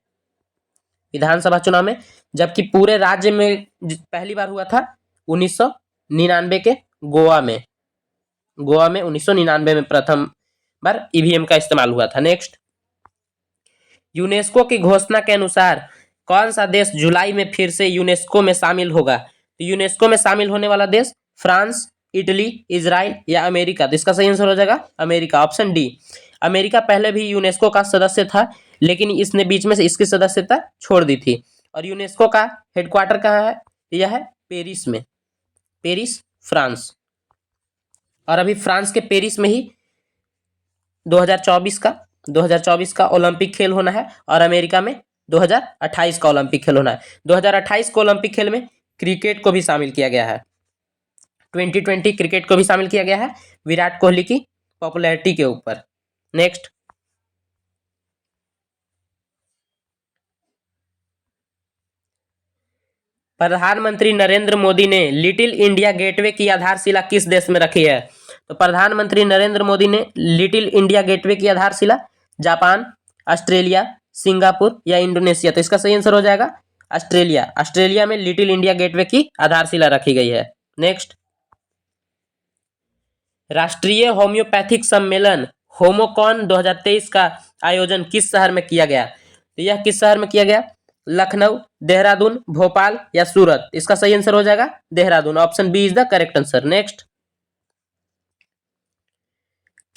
विधानसभा चुनाव में, जबकि पूरे राज्य में पहली बार हुआ था 1999 के गोवा में। गोवा में 1999 में प्रथम बार ईवीएम का इस्तेमाल हुआ था। नेक्स्ट, यूनेस्को की घोषणा के अनुसार कौन सा देश जुलाई में फिर से यूनेस्को में शामिल होगा? तो यूनेस्को में शामिल होने वाला देश फ्रांस, इटली, इजराइल या अमेरिका। तो इसका सही आंसर हो जाएगा अमेरिका, ऑप्शन डी। अमेरिका पहले भी यूनेस्को का सदस्य था, लेकिन इसने बीच में से इसकी सदस्यता छोड़ दी थी। और यूनेस्को का हेडक्वार्टर कहाँ है? यह है पेरिस में, पेरिस, फ्रांस। और अभी फ्रांस के पेरिस में ही 2024 का ओलंपिक खेल होना है, और अमेरिका में 2028 का ओलंपिक खेल होना है। 2028 के ओलंपिक खेल में क्रिकेट को भी शामिल किया गया है, 2020 क्रिकेट को भी शामिल किया गया है, विराट कोहली की पॉपुलैरिटी के ऊपर। नेक्स्ट, प्रधानमंत्री नरेंद्र मोदी ने लिटिल इंडिया गेटवे की आधारशिला किस देश में रखी है? तो प्रधानमंत्री नरेंद्र मोदी ने लिटिल इंडिया गेटवे की आधारशिला जापान, ऑस्ट्रेलिया, सिंगापुर या इंडोनेशिया। तो इसका सही आंसर हो जाएगा ऑस्ट्रेलिया। ऑस्ट्रेलिया में लिटिल इंडिया गेटवे की आधारशिला रखी गई है। नेक्स्ट, राष्ट्रीय होम्योपैथिक सम्मेलन होमोकॉन 2023 का आयोजन किस शहर में किया गया? तो यह किस शहर में किया गया? लखनऊ, देहरादून, भोपाल या सूरत। इसका सही आंसर हो जाएगा Dehradun, option B is the correct answer. Next,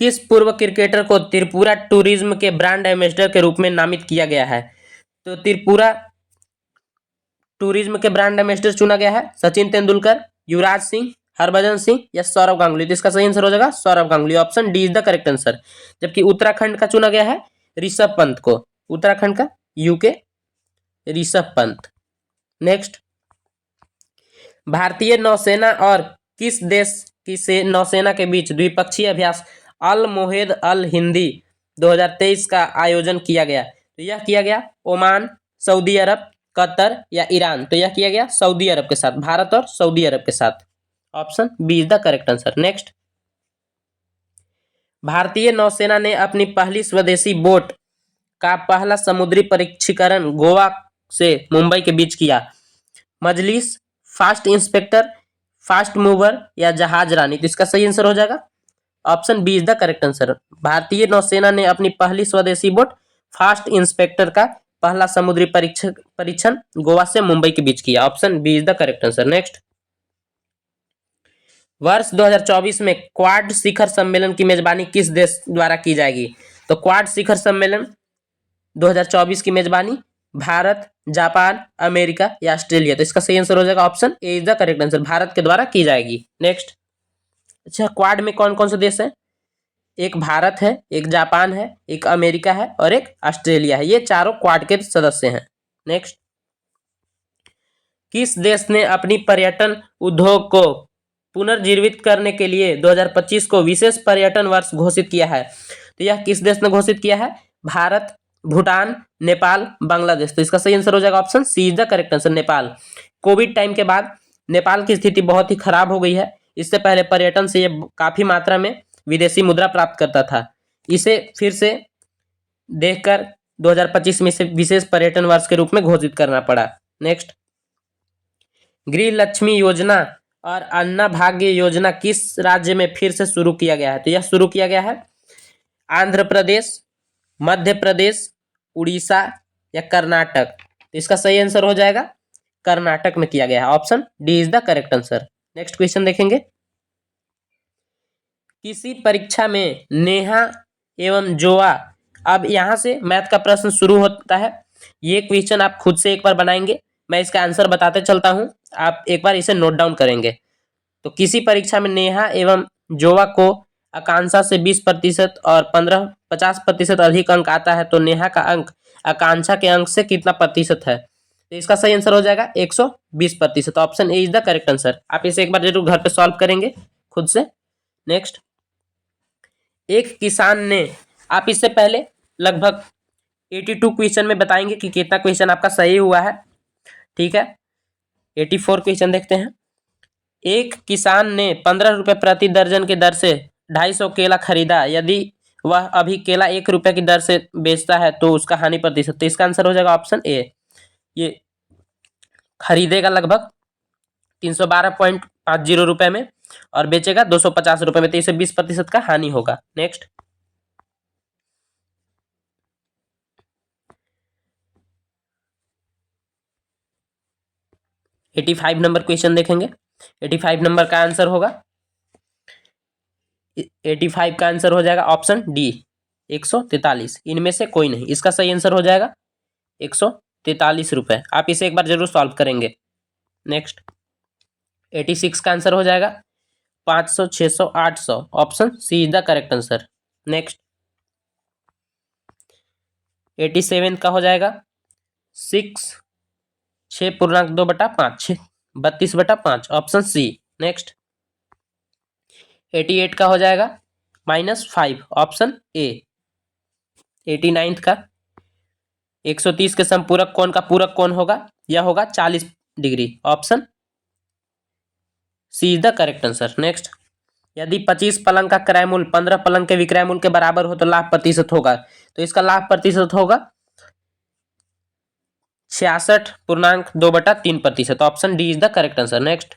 किस पूर्व क्रिकेटर को त्रिपुरा टूरिज्म के ब्रांड एम्बेसडर के रूप में नामित किया गया है? तो त्रिपुरा टूरिज्म के ब्रांड एम्बेसडर चुना गया है सचिन तेंदुलकर, युवराज सिंह, हरभजन सिंह या सौरव गांगुली। तो इसका सही आंसर हो जाएगा Sourav Ganguly, option D is the correct answer. जबकि उत्तराखंड का चुना गया है ऋषभ पंत को, उत्तराखंड का यूके ऋषभ पंत। नेक्स्ट, भारतीय नौसेना और किस देश की से नौसेना के बीच द्विपक्षीय अभ्यास अल मोहेद अल हिंदी 2023 का आयोजन किया गया? तो यह किया गया ओमान, सऊदी अरब, कतर या ईरान। तो यह किया गया सऊदी अरब के साथ, भारत और सऊदी अरब के साथ, option B is the correct answer. Next, भारतीय नौसेना ने अपनी पहली स्वदेशी बोट का पहला समुद्री परीक्षीकरण गोवा से मुंबई के बीच किया। Majlis, fast inspector, fast mover या जहाज रानी। तो इसका सही आंसर हो जाएगा option B is the correct answer. भारतीय नौसेना ने अपनी पहली स्वदेशी बोट फास्ट इंस्पेक्टर का पहला समुद्री परीक्षण गोवा से मुंबई के बीच किया, option B is the correct answer. Next, वर्ष 2024 में क्वाड शिखर सम्मेलन की मेजबानी किस देश द्वारा की जाएगी? तो क्वाड शिखर सम्मेलन 2024 की मेजबानी भारत, जापान, अमेरिका या ऑस्ट्रेलिया। तो इसका सही आंसर हो जाएगा option A is the correct answer, Bharat के द्वारा की जाएगी। नेक्स्ट, अच्छा, क्वाड में कौन कौन से देश हैं? एक भारत है, एक जापान है, एक अमेरिका है और एक ऑस्ट्रेलिया है। ये चारों क्वाड के सदस्य हैं। नेक्स्ट, किस देश ने अपनी पर्यटन उद्योग को पुनर्जीवित करने के लिए 2025 को विशेष पर्यटन वर्ष घोषित किया है? तो यह किस देश ने घोषित किया है? भारत, भूटान, नेपाल, बांग्लादेश। तो इसका सही आंसर हो जाएगा option C is the correct answer, Nepal. COVID time के बाद नेपाल की स्थिति बहुत ही खराब हो गई है। इससे पहले पर्यटन से ये काफी मात्रा में विदेशी मुद्रा प्राप्त करता था। इसे फिर से देखकर 2025 में इसे विशेष पर्यटन वर्ष के रूप में घोषित करना पड़ा। नेक्स्ट, गृह लक्ष्मी योजना और अन्ना भाग्य योजना किस राज्य में फिर से शुरू किया गया है? तो यह शुरू किया गया है आंध्र प्रदेश, मध्य प्रदेश, उड़ीसा या कर्नाटक। तो इसका सही आंसर हो जाएगा कर्नाटक में किया गया है, option D is the correct answer. Next question देखेंगे, किसी परीक्षा में नेहा एवं जोआ, अब यहां से मैथ का प्रश्न शुरू होता है। ये क्वेश्चन आप खुद से एक बार बनाएंगे, मैं इसका आंसर बताते चलता हूं, आप एक बार इसे नोट डाउन करेंगे। तो किसी परीक्षा में नेहा एवं जोआ को आकांक्षा से 20% और 50% अधिक अंक आता है, तो नेहा का अंक आकांक्षा के अंक से कितना प्रतिशत है? तो इसका सही आंसर हो जाएगा 120%, option A is the correct answer. आप इसे एक बार जरूर घर पे सॉल्व करेंगे खुद से। नेक्स्ट, एक किसान ने, आप इससे पहले लगभग 82 क्वेश्चन में बताएंगे कि कितना क्वेश्चन आपका सही हुआ है, ठीक है। 84 क्वेश्चन देखते हैं। एक किसान ने 15 रुपये प्रति दर्जन की दर से 250 केला खरीदा। यदि वह अभी केला 1 रुपये की दर से बेचता है तो उसका हानि प्रतिशत। तो इसका आंसर हो जाएगा ऑप्शन ए। ये खरीदेगा लगभग 312.50 रुपये में और बेचेगा 250 रुपये में, तो इसे 20% का हानि होगा। नेक्स्ट 85 नंबर क्वेश्चन देखेंगे। 85 नंबर का आंसर होगा 85 का आंसर हो जाएगा ऑप्शन डी 143। इनमें से कोई नहीं, इसका सही आंसर हो जाएगा 143 रुपये। आप इसे एक बार जरूर सॉल्व करेंगे। नेक्स्ट 86 का आंसर हो जाएगा 500, 600, 800। Option C is the correct answer. Next 87 का हो जाएगा 6.2/5 32/5। Option C. नेक्स्ट 88 का हो जाएगा -5। Option A. 89 का 130 के समपूरक कोण का पूरक कोण होगा, यह होगा 40 डिग्री। Option C is the correct answer. Next यदि 25 पलंग का क्रय मूल्य 15 पलंग के विक्रय मूल्य के बराबर हो तो लाभ प्रतिशत होगा। तो इसका लाभ प्रतिशत होगा 66.2/3%। Option D is the correct answer. Next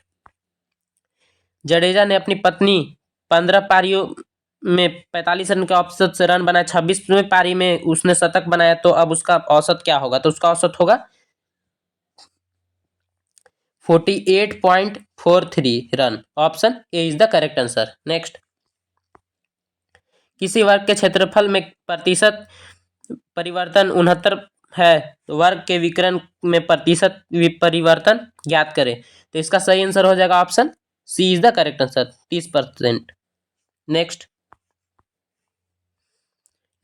Jadeja ने अपनी पत्नी 15 पारियों में 45 रन के औसत से रन बनाए। 26वें पारी में उसने शतक बनाया, तो अब उसका औसत क्या होगा? तो उसका औसत होगा 48.43 run. Option A is the correct answer. Next किसी वर्ग के क्षेत्रफल में प्रतिशत परिवर्तन 69 है, तो वर्ग के विकर्ण में प्रतिशत परिवर्तन ज्ञात करें। तो इसका सही आंसर हो जाएगा option C is the correct answer 30%। Next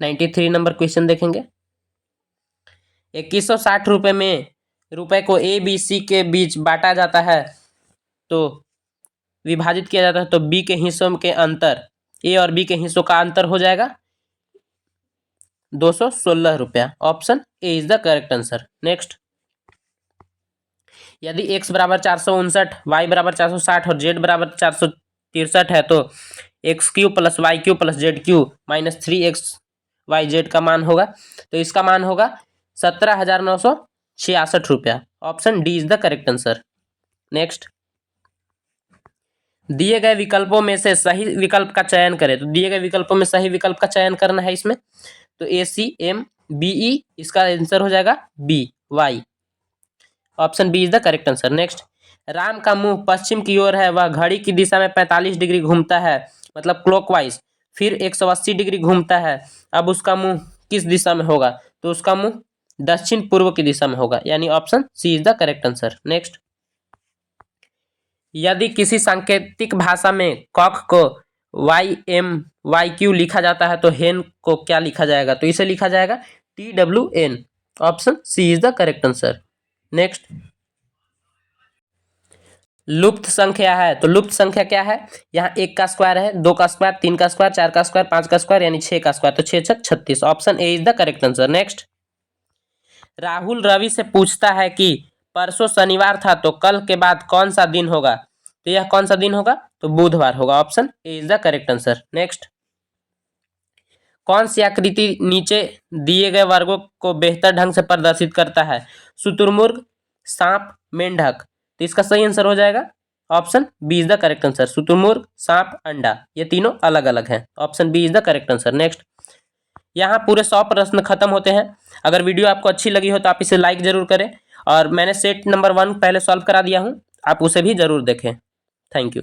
93 number question देखेंगे। 2160 रुपये में रुपए को ए बी सी के बीच बांटा जाता है, तो विभाजित किया जाता है, तो बी के हिस्सों के अंतर, ए और बी के हिस्सों का अंतर हो जाएगा 216 रुपया। Option A is the correct answer. Next यदि x बराबर 459, y बराबर 460 और z बराबर 463 है, तो x³ + y³ + z³ -3xyz का मान होगा। तो इसका मान होगा 17,966 रुपया। Option D is the correct answer. Next दिए गए विकल्पों में से सही विकल्प का चयन करें। तो दिए गए विकल्पों में सही विकल्प का चयन करना है इसमें। तो ACMBE इसका आंसर हो जाएगा B Y. Option B is the correct answer. Next Ram का मुंह पश्चिम की ओर है, वह घड़ी की दिशा में 45 डिग्री घूमता है, मतलब क्लॉकवाइज, फिर 180 डिग्री घूमता है। अब उसका मुंह किस दिशा में होगा? तो उसका मुंह दक्षिण पूर्व की दिशा में होगा, यानी option C is the correct answer. Next यदि किसी सांकेतिक भाषा में कॉक को YMYQ लिखा जाता है, तो हेन को क्या लिखा जाएगा? तो इसे लिखा जाएगा TWN। Option C is the correct answer. Next लुप्त संख्या है, तो लुप्त संख्या क्या है? यहाँ 1 का स्क्वायर है, 2 का स्क्वायर, 3 का स्क्वायर, 4 का स्क्वायर, 5 का स्क्वायर, यानी 6 का स्क्वायर, तो 6 6 36। Option A is the correct answer. Next Rahul Ravi से पूछता है कि परसों शनिवार था, तो कल के बाद कौन सा दिन होगा? तो यह कौन सा दिन होगा? तो बुधवार होगा। Option A is the correct answer. Next कौन सी आकृति नीचे दिए गए वर्गों को बेहतर ढंग से प्रदर्शित करता है? शुतुरमुर्ग, सांप, मेंढक। तो इसका सही आंसर हो जाएगा option B is the correct answer. शुतुरमुर्ग, सांप, अंडा, ये तीनों अलग अलग हैं। Option B is the correct answer. Next यहाँ पूरे 100 प्रश्न खत्म होते हैं। अगर वीडियो आपको अच्छी लगी हो तो आप इसे लाइक जरूर करें, और मैंने सेट नंबर 1 पहले सॉल्व करा दिया हूँ, आप उसे भी जरूर देखें। Thank you.